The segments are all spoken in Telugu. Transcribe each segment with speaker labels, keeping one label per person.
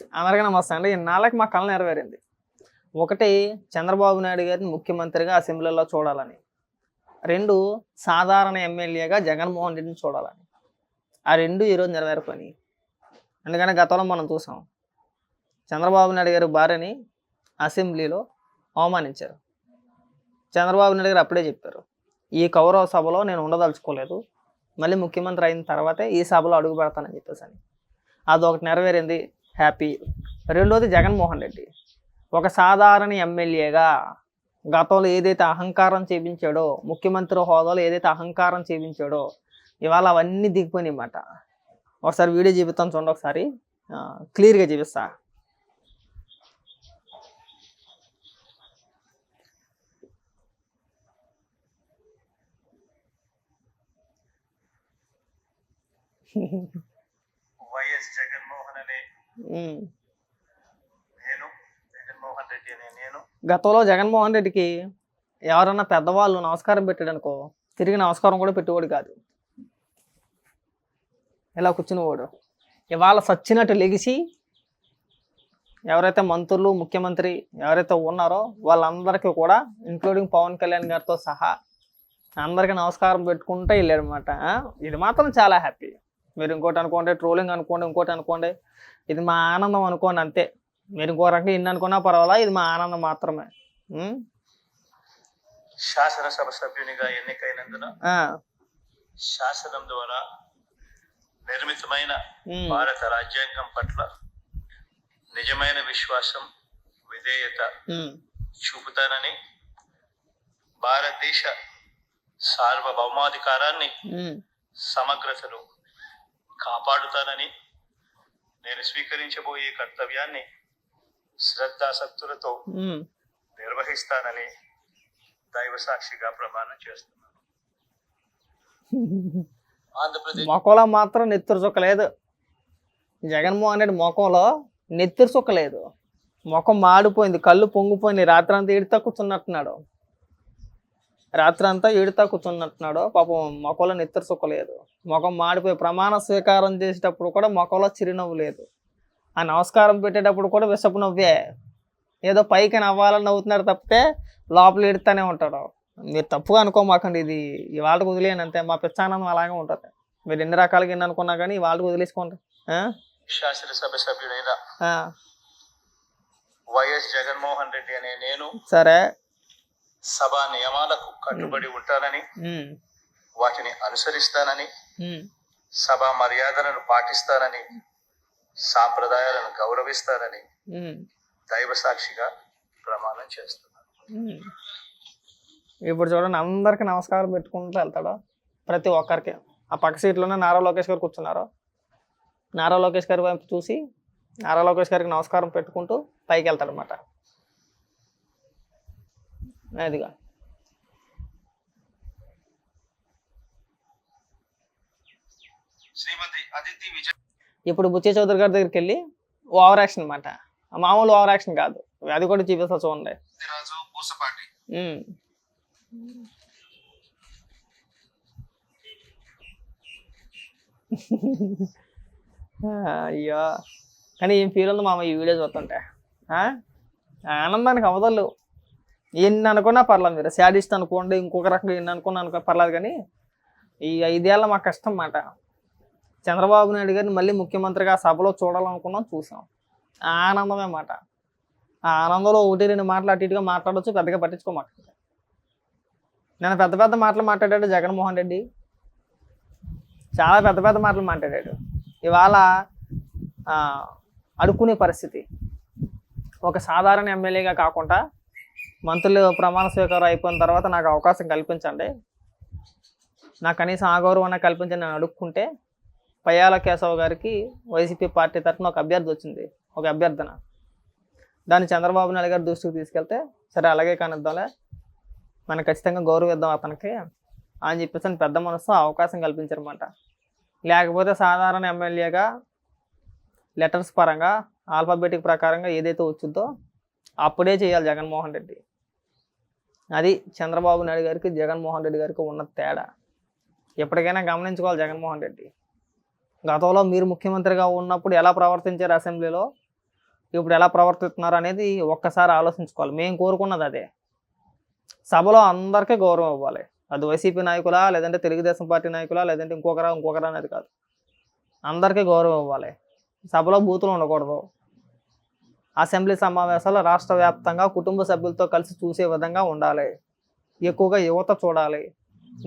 Speaker 1: అందరికీ నమస్తే అండి. ఇన్నాళ్ళకి మా కల నెరవేరింది. ఒకటి, చంద్రబాబు నాయుడు గారిని ముఖ్యమంత్రిగా అసెంబ్లీలో చూడాలని. 2, సాధారణ ఎమ్మెల్యేగా జగన్మోహన్ రెడ్డిని చూడాలని. ఆ 2 ఈరోజు నెరవేరిపోయినాయి. ఎందుకంటే గతంలో మనం చూసాం. చంద్రబాబు నాయుడు గారి భార్యని అసెంబ్లీలో అవమానించారు. చంద్రబాబు నాయుడు గారు అప్పుడే చెప్పారు, ఈ కౌరవ సభలో నేను ఉండదలుచుకోలేదు, మళ్ళీ ముఖ్యమంత్రి అయిన తర్వాతే ఈ సభలో అడుగు పెడతానని చెప్పేసి. అదొకటి నెరవేరింది, హ్యాపీ. రెండోది, జగన్మోహన్ రెడ్డి ఒక సాధారణ ఎమ్మెల్యేగా గతంలో ఏదైతే అహంకారం చూపించాడో, ముఖ్యమంత్రి హోదాలో ఏదైతే అహంకారం చూపించాడో, ఇవాళ అవన్నీ దిగిపోయినాయన్నమాట. ఒకసారి వీడియో చూపిస్తాను చూడండి, ఒకసారి క్లియర్గా చూపిస్తా.
Speaker 2: వైఎస్ జగన్మోహన్ అనే నేను, జగన్మోహన్ రెడ్డి అనే నేను.
Speaker 1: గతంలో జగన్మోహన్ రెడ్డికి ఎవరన్నా పెద్దవాళ్ళు నమస్కారం పెట్టాడనుకో, తిరిగి నమస్కారం కూడా పెట్టేవాడు కాదు, ఇలా కూర్చునేవాడు. ఇవాళ సచ్చినట్టు లెగిసి ఎవరైతే మంత్రులు, ముఖ్యమంత్రి ఎవరైతే ఉన్నారో వాళ్ళందరికీ కూడా, ఇంక్లూడింగ్ పవన్ కళ్యాణ్ గారితో సహా అందరికీ నమస్కారం పెట్టుకుంటూ వెళ్ళాడనమాట. ఇది మాత్రం చాలా హ్యాపీ. మీరు ఇంకోటి అనుకోండి, ట్రోలింగ్ అనుకోండి, ఇంకోటి అనుకోండి, ఇది మా ఆనందం అనుకోండి, అంతే. మీరు ఇంకో రకంగా ఇన్ని అనుకున్నా పర్వాలా, ఇది మా ఆనందం మాత్రమే.
Speaker 2: శాసనసభ సభ్యునిగా ఎన్నికైనందున శాసనం ద్వారా నిర్మితమైన భారత రాజ్యాంగం పట్ల నిజమైన విశ్వాసం, విధేయత చూపుతానని, భారతదేశ సార్వభౌమాధికారాన్ని, సమగ్రతను కాపాడుతానని, నేను స్వీకరించబోయే కర్తవ్యాన్ని శ్రద్ధాసక్తులతో నిర్వహిస్తానని దైవ సాక్షిగా ప్రమాణం చేస్తున్నాను. ఆంధ్రప్రదేశ్
Speaker 1: మొక్కలో మాత్రం నెత్తురు చుక్కలేదు. జగన్మోహన్ రెడ్డి ముఖంలో నెత్తురు చుక్కలేదు. ముఖం మాడిపోయింది, కళ్ళు పొంగిపోయింది. రాత్రి అంతా ఏడుతా కూర్చున్నట్టున్నాడు. పాపం మొక్కలో నెత్తురు చుక్కలేదు. ముఖం మాడిపోయి ప్రమాణ స్వీకారం చేసేటప్పుడు కూడా ముఖంలో చిరునవ్వు లేదు. ఆ నమస్కారం పెట్టేటప్పుడు కూడా విషపు నవ్వే. ఏదో పైకి నవ్వాలని నవ్వుతున్నాడు తప్పితే లోపల ఎడుతూనే ఉంటాడు. మీరు తప్పుగా అనుకోమాకండి, ఇది ఇవాళకి వదిలేను అంతే. మా పిచ్చానందం అలాగే ఉంటుంది. మీరు ఎన్ని రకాలుగా ఎన్ని అనుకున్నా కానీ ఇవాళకి వదిలేసుకోండి.
Speaker 2: శాసనసభ సభ్యుడైన వైఎస్ జగన్మోహన్ రెడ్డి అనే నేను
Speaker 1: సరే
Speaker 2: సభా నియమాలకు కట్టుబడి ఉంటానని, వాటిని అనుసరిస్తానని, సభా మర్యాదలను పాటిస్తానని, సాంప్రదాయాలను గౌరవిస్తానని దైవ సాక్షిగా ప్రమాణం చేస్తున్నాను.
Speaker 1: ఇప్పుడు చూడండి, అందరికి నమస్కారం పెట్టుకుంటూ వెళ్తాడు. ప్రతి ఒక్కరికి. ఆ పక్క సీట్లోనే నారా లోకేష్ గారు కూర్చున్నారు. నారా లోకేష్ గారి వైపు చూసి నారా లోకేష్ గారికి నమస్కారం పెట్టుకుంటూ పైకి వెళ్తాడు అనమాట. అదిగా
Speaker 2: శ్రీమతి అదితి విజయ్.
Speaker 1: ఇప్పుడు బుచ్చే చౌదరి గారి దగ్గరికి వెళ్ళి ఓవర్ యాక్షన్ అనమాట. మామూలు ఓవర్ యాక్షన్ కాదు, అది కూడా చూపిస్తా చూడండి. అయ్యో, కానీ ఏం ఫీల్ ఉంది మామ ఈ వీడియో చూస్తుంటే. ఆనందానికి అవదలు. ఎన్ని అనుకున్నా పర్లేదు, మీరు శాడిస్ట్ అనుకోండి, ఇంకొక రకంగా ఎన్ని అనుకున్నా పర్లేదు, కానీ ఈ 5 ఏళ్ళ మా కష్టం మాట. చంద్రబాబు నాయుడు గారిని మళ్ళీ ముఖ్యమంత్రిగా సభలో చూడాలనుకున్నాం, చూసాం. ఆనందమే మాట. ఆ ఆనందంలో 1-2 మాటలు అటు ఇటుగా మాట్లాడవచ్చు, పెద్దగా పట్టించుకోమాట. నేను పెద్ద పెద్ద మాటలు మాట్లాడాడు జగన్మోహన్ రెడ్డి, చాలా పెద్ద పెద్ద మాటలు మాట్లాడాడు. ఇవాళ అడుక్కునే పరిస్థితి. ఒక సాధారణ ఎమ్మెల్యేగా కాకుండా మంత్రులు ప్రమాణ స్వీకారం అయిపోయిన తర్వాత నాకు అవకాశం కల్పించండి, నాకు కనీసం ఆ గౌరవం కల్పించండి నేను అడుక్కుంటే, పయ్యాల కేశవ్ గారికి వైసీపీ పార్టీ తరఫున ఒక అభ్యర్థి వచ్చింది, ఒక అభ్యర్థన. దాన్ని చంద్రబాబు నాయుడు గారి దృష్టికి తీసుకెళ్తే, సరే అలాగే కానిద్దాంలే, మనం ఖచ్చితంగా గౌరవిద్దాం అతనికి అని చెప్పేసి పెద్ద మనసుతో అవకాశం కల్పించారన్నమాట. లేకపోతే సాధారణ ఎమ్మెల్యేగా లెటర్స్ పరంగా ఆల్ఫాబెటిక్ ప్రకారంగా ఏదైతే వచ్చిందో అప్పుడే చేయాలి జగన్మోహన్ రెడ్డి. అది చంద్రబాబు నాయుడు గారికి జగన్మోహన్ రెడ్డి గారికి ఉన్న తేడా. ఎప్పటికైనా గమనించుకోవాలి జగన్మోహన్ రెడ్డి. గతంలో మీరు ముఖ్యమంత్రిగా ఉన్నప్పుడు ఎలా ప్రవర్తించారు అసెంబ్లీలో, ఇప్పుడు ఎలా ప్రవర్తిస్తున్నారు అనేది ఒక్కసారి ఆలోచించుకోవాలి. మేము కోరుకున్నది అదే. సభలో అందరికీ గౌరవం ఇవ్వాలి. అది వైసీపీ నాయకులా, లేదంటే తెలుగుదేశం పార్టీ నాయకులా, లేదంటే ఇంకొకరా అనేది కాదు. అందరికీ గౌరవం ఇవ్వాలి. సభలో బూతులు ఉండకూడదు. అసెంబ్లీ సమావేశాలు రాష్ట్ర వ్యాప్తంగా కుటుంబ సభ్యులతో కలిసి చూసే విధంగా ఉండాలి. ఎక్కువగా యువత చూడాలి,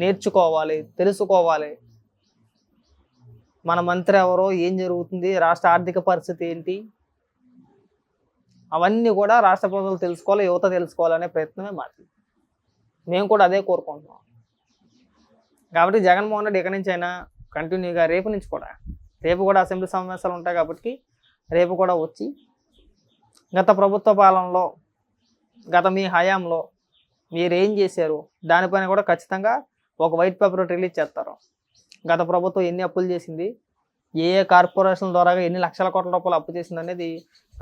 Speaker 1: నేర్చుకోవాలి, తెలుసుకోవాలి. మన మంత్రి ఎవరో, ఏం జరుగుతుంది, రాష్ట్ర ఆర్థిక పరిస్థితి ఏంటి, అవన్నీ కూడా రాష్ట్ర ప్రజలు తెలుసుకోవాలి, యువత తెలుసుకోవాలనే ప్రయత్నమే మాది. మేము కూడా అదే కోరుకుంటున్నాం. కాబట్టి జగన్మోహన్ రెడ్డి ఇక్కడి నుంచి అయినా కంటిన్యూగా రేపు కూడా అసెంబ్లీ సమావేశాలు ఉంటాయి కాబట్టి రేపు కూడా వచ్చి గత ప్రభుత్వ పాలనలో, గత మీ హయాంలో మీరేం చేశారు దానిపైన కూడా ఖచ్చితంగా ఒక వైట్ పేపర్ రిలీజ్ చేస్తారు. గత ప్రభుత్వం ఎన్ని అప్పులు చేసింది, ఏ కార్పొరేషన్ ద్వారా ఎన్ని లక్షల కోట్ల రూపాయలు అప్పు చేసింది అనేది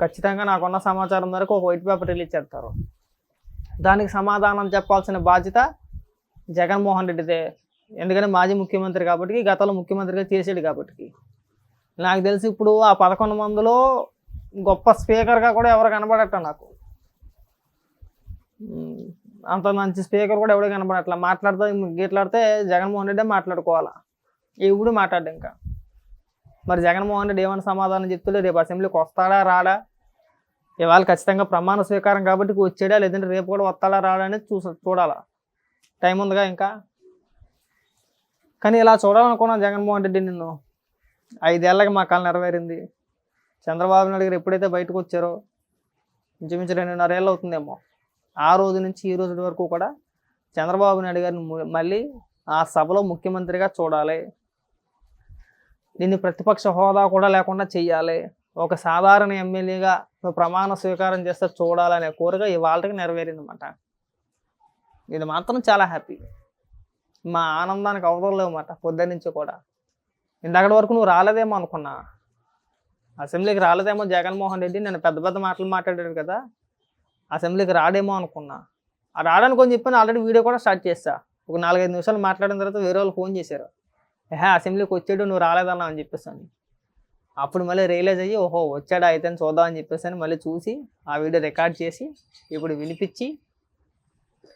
Speaker 1: ఖచ్చితంగా నాకున్న సమాచారం మేరకు ఒక వైట్ పేపర్ రిలీజ్ చేస్తారు. దానికి సమాధానం చెప్పాల్సిన బాధ్యత జగన్మోహన్ రెడ్డిదే. ఎందుకంటే మాజీ ముఖ్యమంత్రి కాబట్టి, గతంలో ముఖ్యమంత్రిగా చేసాడు కాబట్టి. నాకు తెలిసి ఇప్పుడు ఆ 11 మందిలో గొప్ప స్పీకర్గా కూడా ఎవరు కనబడట నాకు. అంత మంచి స్పీకర్ కూడా ఎవడో కనబడట్లా. గీట్లాడితే జగన్మోహన్ రెడ్డి మాట్లాడుకోవాలా, ఇప్పుడు మాట్లాడు. ఇంకా మరి జగన్మోహన్ రెడ్డి ఏమైనా సమాధానం చెప్తుంటే రేపు అసెంబ్లీకి వస్తాడా రాడా, ఇవాళ ఖచ్చితంగా ప్రమాణ స్వీకారం కాబట్టి వచ్చాడా, లేదంటే రేపు కూడా వస్తాడా రాడా అనేది చూడాలా. టైం ఉందిగా ఇంకా. కానీ ఇలా చూడాలనుకున్నాను జగన్మోహన్ రెడ్డి నిన్ను. 5 ఏళ్ళకి మా కళ నెరవేరింది. చంద్రబాబు నాయుడు గారు ఎప్పుడైతే బయటకు వచ్చారో ఇంచుమించు 2.5 ఏళ్ళు అవుతుందేమో, ఆ రోజు నుంచి ఈ రోజు వరకు కూడా చంద్రబాబు నాయుడు గారిని మళ్ళీ ఆ సభలో ముఖ్యమంత్రిగా చూడాలి, దీన్ని ప్రతిపక్ష హోదా కూడా లేకుండా చెయ్యాలి, ఒక సాధారణ ఎమ్మెల్యేగా ప్రమాణ స్వీకారం చేస్తే చూడాలనే కోరిక ఇవాళకి నెరవేరిందన్నమాట. ఇది మాత్రం చాలా హ్యాపీ. మా ఆనందానికి అవతలేవన్నమాట. పొద్దున్న నుంచి కూడా ఇందాకటి వరకు నువ్వు రాలేదేమో అనుకున్నా, అసెంబ్లీకి రాలేదేమో జగన్మోహన్ రెడ్డి, నేను పెద్ద పెద్ద మాటలు మాట్లాడాడు కదా, అసెంబ్లీకి రాడేమో అనుకున్నా. ఆ రాడనుకొని అని చెప్పి ఆల్రెడీ వీడియో కూడా స్టార్ట్ చేస్తా. ఒక 4-5 నిమిషాలు మాట్లాడిన తర్వాత వేరే వాళ్ళు ఫోన్ చేశారు, అసెంబ్లీకి వచ్చాడు నువ్వు రాలేదన్నా అని చెప్పేసి అని. అప్పుడు మళ్ళీ రియలైజ్ అయ్యి ఓహో వచ్చాడా అయితే చూద్దాం అని చెప్పేసి అని మళ్ళీ చూసి ఆ వీడియో రికార్డ్ చేసి ఇప్పుడు వినిపించి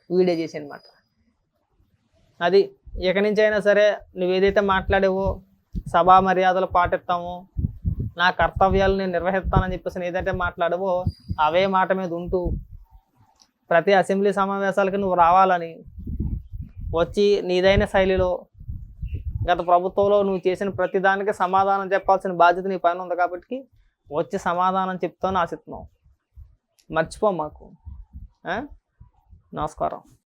Speaker 1: వీడియో చేసి అనమాట. అది ఇక నుంచి అయినా సరే నువ్వు ఏదైతే మాట్లాడేవో, సభా మర్యాదలు పాటిస్తామో, నా కర్తవ్యాలు నేను నిర్వహిస్తానని చెప్పేసి ఏదైతే మాట్లాడవో అవే మాట మీద ఉంటూ ప్రతి అసెంబ్లీ సమావేశాలకి నువ్వు రావాలని, వచ్చి నీదైన శైలిలో గత ప్రభుత్వంలో నువ్వు చేసిన ప్రతి దానికి సమాధానం చెప్పాల్సిన బాధ్యత నీ పైన ఉంది కాబట్టి వచ్చి సమాధానం చెప్తాను ఆశిస్తున్నావు. మర్చిపో మాకు. నమస్కారం.